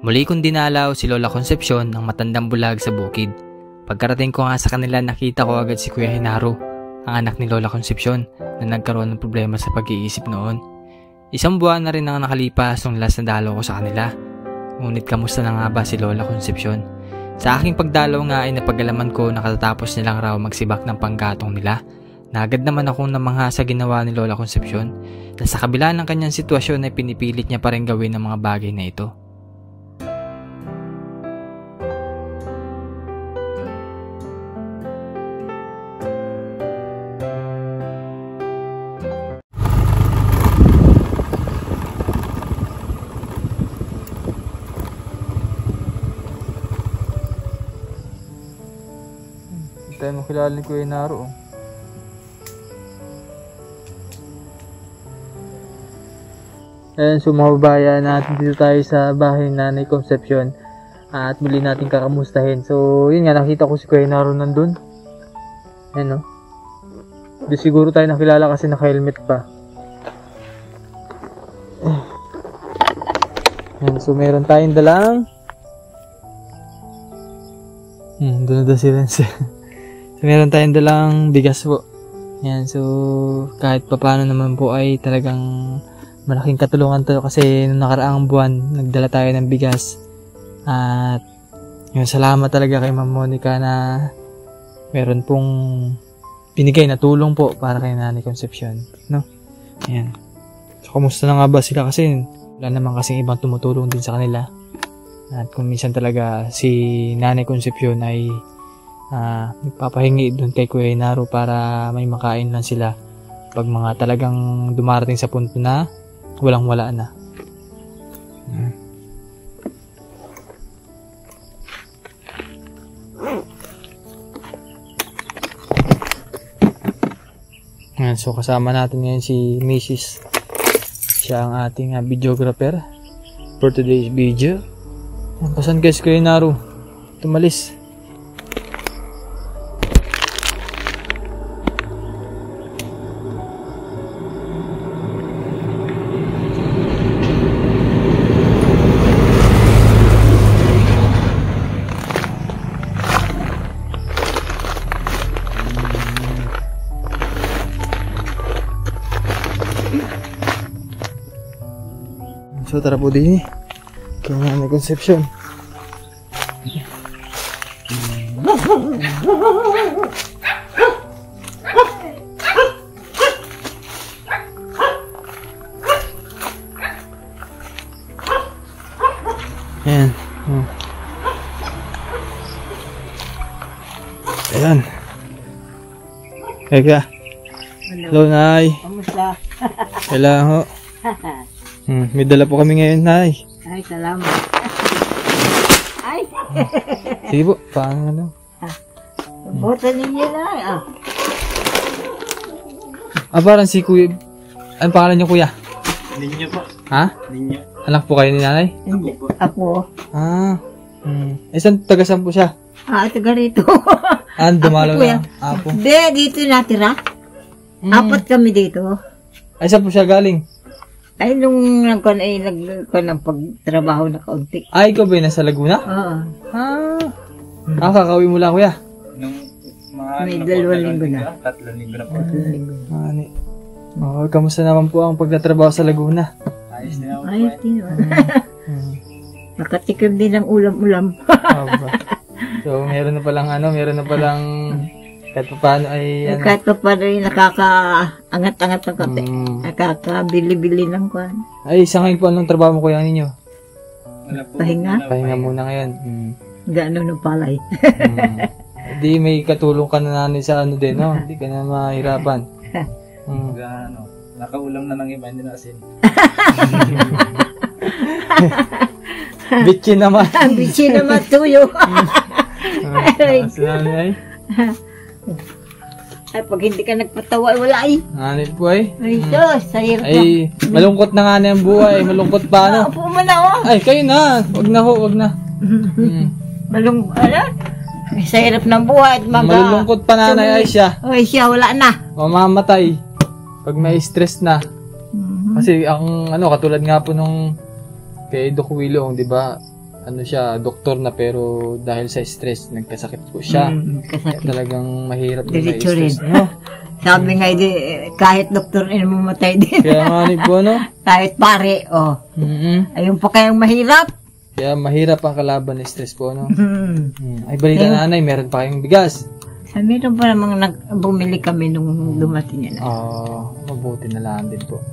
Muli kong dinalaw si Lola Concepcion ng matandang bulag sa bukid. Pagkarating ko nga sa kanila, nakita ko agad si Kuya Genaro, ang anak ni Lola Concepcion na nagkaroon ng problema sa pag-iisip noon. Isang buwan na rin ang nakalipas nung last na dalaw ko sa kanila. Ngunit kamusta na nga ba si Lola Concepcion? Sa aking pagdalaw nga ay napagalaman ko na katatapos nilang raw magsibak ng panggatong nila. Naagad naman akong namangha sa ginawa ni Lola Concepcion na sa kabila ng kanyang sitwasyon ay pinipilit niya pa rin gawin ang mga bagay na ito. Tayo makilala ni Kuya Genaro. Ayan, so mga babayan, natin dito tayo sa bahay ni Nanay Concepcion at muli natin kakamustahin. So yun nga, nakita ko si Kuya Genaro nandun. Ayan o. Di siguro tayo nakilala kasi naka-helmet pa. Ayan, so meron tayong dalang doon na sila. So, meron tayong dalang bigas po. Yan, so kahit papaano naman po ay talagang malaking katulungan to kasi nung nakaraang buwan nagdala tayo ng bigas. At yung salamat talaga kay Ma'am Monica na meron pong binigay na tulong po para kay Nanay Concepcion, no? Ayan. So kumusta na nga ba sila kasi wala naman kasing ibang tumutulong din sa kanila. At kung minsan talaga si Nanay Concepcion ay nagpapahingi doon kay Kuya Genaro para may makain lang sila pag mga talagang dumarating sa punto na walang wala na. So kasama natin ngayon si Mrs. Siya ang ating videographer for today's video. Pasan guys Kuya Genaro tumalis. So tara po din kaya Nanay Concepcion. Ayan. Ayan. Eka. Hello, Nay. Kamusta? Kailangan ho. May dala po kami ngayon, Nay. Ay, salamat. Ay! Sige po, paano ano? Bota ninyo na. Parang si Kuya. Anong pangalan niyo, Kuya? Ninyo po. Ha? Ninyo. Anak po kayo ni Nanay? Hindi. Ako. Saan taga-saan po siya? Taga rito. Dumalaw Ako, Kuya. na. Apo. Hindi, dito natira. Apat kami dito. Ay, saan po siya galing? Ay, nung nagkuhan ng pagtrabaho na kaunti. Ay, ikaw ba yun nasa Laguna? Oo. Kakauwi mo lang, Kuya? Nung mga May 2 linggo na. 3 linggo na po. 3 linggo. Kamusta naman po ang pagtatrabaho sa Laguna? Ayos na ako. Ayos din. Nakatikim din ng ulam-ulam. So, meron na palang kahit pa paano ay Kahit pa paano ay nakaka-angat-angat ng kape. Nakakabili-bili ng kwan. Ay, sa ngayon po anong trabaho mo Kuya ninyo? Wala po. Pahinga. Pahinga muna ngayon. Gano'n ng palay. Di may katulong ka na Nanay sa ano din, no? Hindi ka na mahirapan. Nakaulam na ng iba, hindi na asin. Bitchin naman. Bitchin naman tuyo. Si Nanay. Ay, pag hindi ka nagpatawa, wala ay. Nanay po ay. Ay, Diyos, sayang ka. Ay, malungkot na nga na yung buhay. Malungkot pa, ano? Upo mo na, oh. Ay, kayo na. Wag na. Ay, sa hirap ng buhay. Malulungkot pa Nanay ay siya. Ay, siya, wala na. Mamamatay. Pag may stress na. Kasi ang katulad nga po nung kay Doc Wilong, di ba? ano siya, doktor na pero dahil sa stress, nagkasakit po siya. Kasakit. Talagang mahirap na Diretso rin. stress. No? Sabi nga, kahit doktor ay mamatay din. Kaya nga po, no? Kahit pare, ayun pa kayang mahirap. Kaya mahirap ang kalaban ng stress po, no? Hmm. Ay, balita nanay, meron pa kayong bigas. Meron pa namang bumili kami nung dumating yan. Mabuti na lang din po.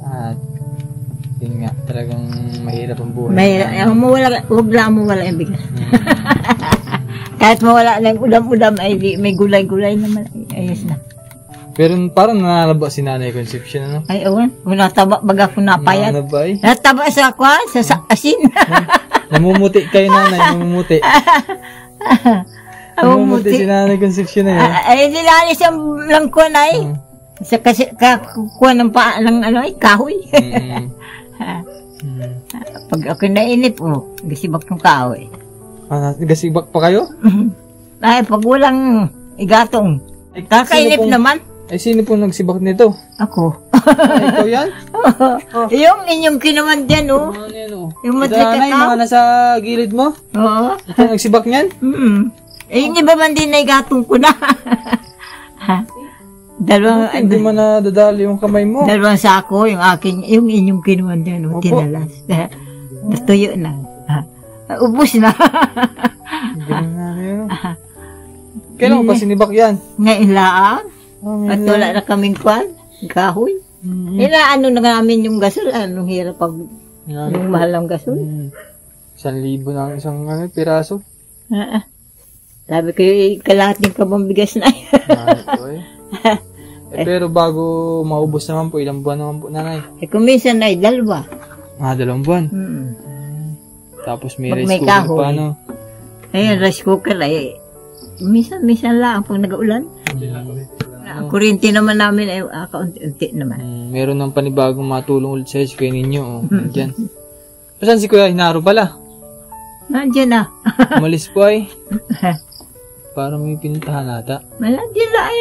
At, yun nga, talagang mahirap ang buhay. Huwag lang mawala yung bigas. Kahit mawala na yung udam-udam, ay may gulay-gulay naman. Ayos na. Pero parang nanalaba si Nanay Concepcion, ano? Ay, awan. Kung nataba, baga kung napayat. Ano ba eh? Nataba sa kwan, sa asin. Namumuti kayo, Nanay, namumuti. Namumuti si Nanay Concepcion na yun. Ay, nilalis ang langkon ay. Kasi kukuha ng kahoy. Pag ako nainip, gasibak ng kahoy. Gasibak pa kayo? Ay, pag walang igatong. Kakainip naman. Ay, sino po nagsibak nito? Ako. Ay, ikaw yan? Yung inyong kinuman dyan, Yung Nanay, matrikataw. mga nasa gilid mo? Oo. Ikaw nagsibak niyan? Eh, hindi ba man din na igatong ko na? Hindi mo na dadali yung kamay mo. Dalawang sako, yung inyong kinuman dyan, tinalas. Natuyo na. Ubus na. Ganun na yun. Kailan mo pa sinibak yan? Ngayon lang. At wala na kaming kwan. Kahoy. Inaano na namin yung gasol. Anong hirap pag yung mahal ng gasol. 1,000 na ang isang piraso. Sabi ko, kalahating kabang bigas na. Pero bago maubos naman po, ilang buwan naman po, Nanay? Kung minsan ay 2. 2 buwan. Tapos may rice May cooker kahoy. pa, no? Ayun, rice cooker ay minsan lang pag nag-uulan. Ang kuryente naman namin ay kaunti-unti naman. Meron ng panibagong matulong ulit sa SK ninyo. Diyan. Saan si Kuya Hinaro pala? Nandiyan na. Umalis po ay. Parang may pinuntahan nata. Nandiyan na ay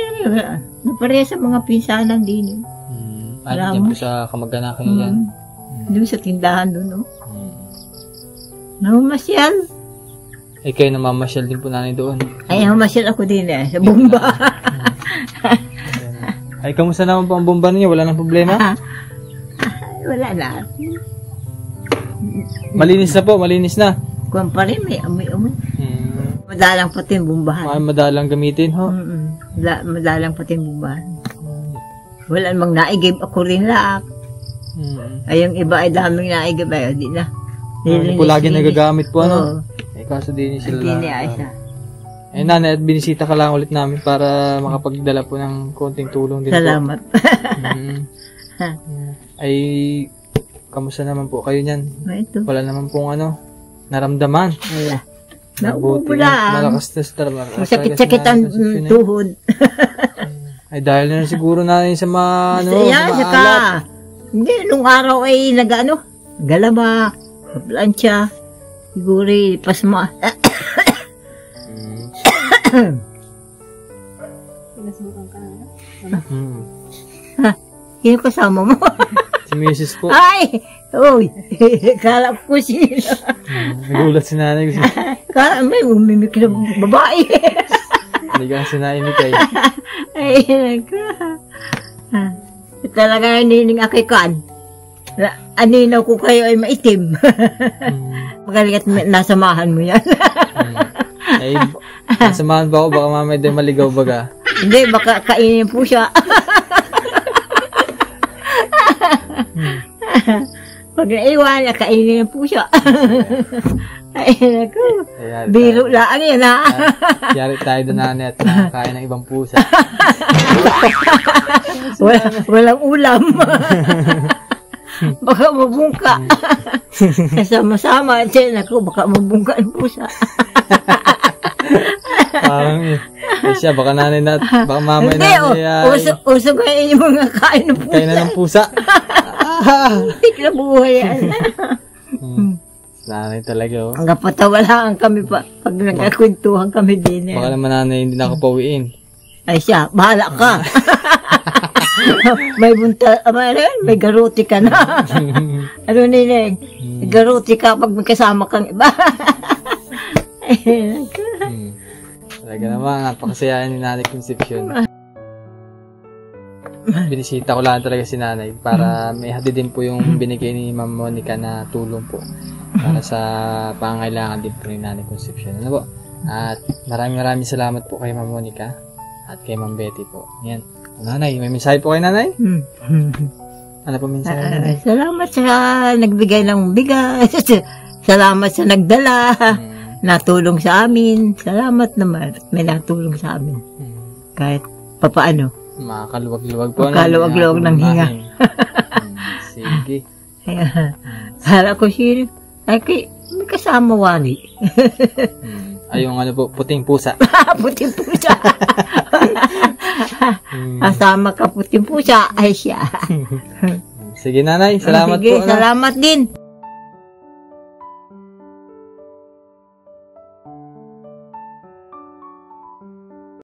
napareha sa mga pinsanan din. Ano dyan po sa kamag-anakan niya yan? Doon sa tindahan doon. Namamasyal. Ay kayo namamasyal din po, Nanay, doon. Ay, namamasyal ako din sa bomba. Ay, kamusta naman po ang bomba niyo? Wala nang problema? Wala na. Malinis na po, malinis na. Kung pa rin, may amoy-amoy. Madalang pati yung bombahan. Madalang gamitin, ho? Madalang pati yung bombahan. Wala namang naigib ako rin laak. Ay, yung iba ay daming naigib. Ay, di na. Po lagi nagagamit po, ano? Oo. Kaso din sila Hindi niya isa. Eh, Nanay, at binisita ka lang ulit namin para makapagdala po ng konting tulong din Salamat. po. Ay, kamusta naman po kayo niyan? Ito. Wala naman pong naramdaman. Wala. Mabuti. Nauupo lang. Malakas na sa trabaho. Masakit-sakit ang tuhod. Ay, dahil na siguro natin sa sa Saka, maalat. hindi, nung araw ay galaba, plancha, siguro pasma. Sino kasama mo? Si Mrs. po. Ay! Uy! Kala ko sino. Nagulat si Nanay. Kala may umimik na babae. Hindi ka si Nanay kay. Ay, nagka. Talaga nining akikan. Aninaw ko kayo ay maitim. Magaling at nasamahan mo yan. Ay, nasamahan ba ako? Baka mamaya din maligaw baga. Hindi, baka kainin po siya. Pag naiwan, kainin po siya. Ay, naku. Biro lang yan, ha? Yari tayo doon, Nanay, at nakakain ng ibang pusa. Walang ulam. Baka mabungka. Kasama-sama. Naku, baka mabungka ang pusa. Parang siya, baka Nanay na, baka mamay Hindi, uso kayo yung mga kain ng pusa. Kain na ng pusa. Hindi ka buhay yan. Nanay talaga, Ang kapatawalaan kami pa. Pag nagkakwentuhan kami din. Baka naman, Nanay, hindi nakapawiin. Ay siya, bahala ka. may bunta, may garuti ka na. Ano ninig? May garuti ka pag may kasama kang iba. Talaga naman, napakasaya ni Nanay Concepcion. Binisita ko lang talaga si Nanay para may hatid din po yung binigay ni Ma'am Monica na tulong po para sa pangangailangan din po ni Nanay Concepcion. Ano po? At maraming salamat po kay Ma'am Monica at kay Ma'am Betty po. Yan. Nanay, may mensahe po kay Nanay? Ano po mensahe? Salamat sa nagbigay ng bigas. Salamat sa nagdala. Natulong sa amin. Salamat naman. May natulong sa amin. Kahit papaano. Makakaluwag-luwag po. Makakaluwag-luwag ng hinga. Sige. Hala ko siya. Ay, may kasama wali. Ay, yung ano po, puting pusa. Puting pusa. Kasama ka puting pusa. Ay siya. Sige, Nanay. Salamat Sige, po. salamat din.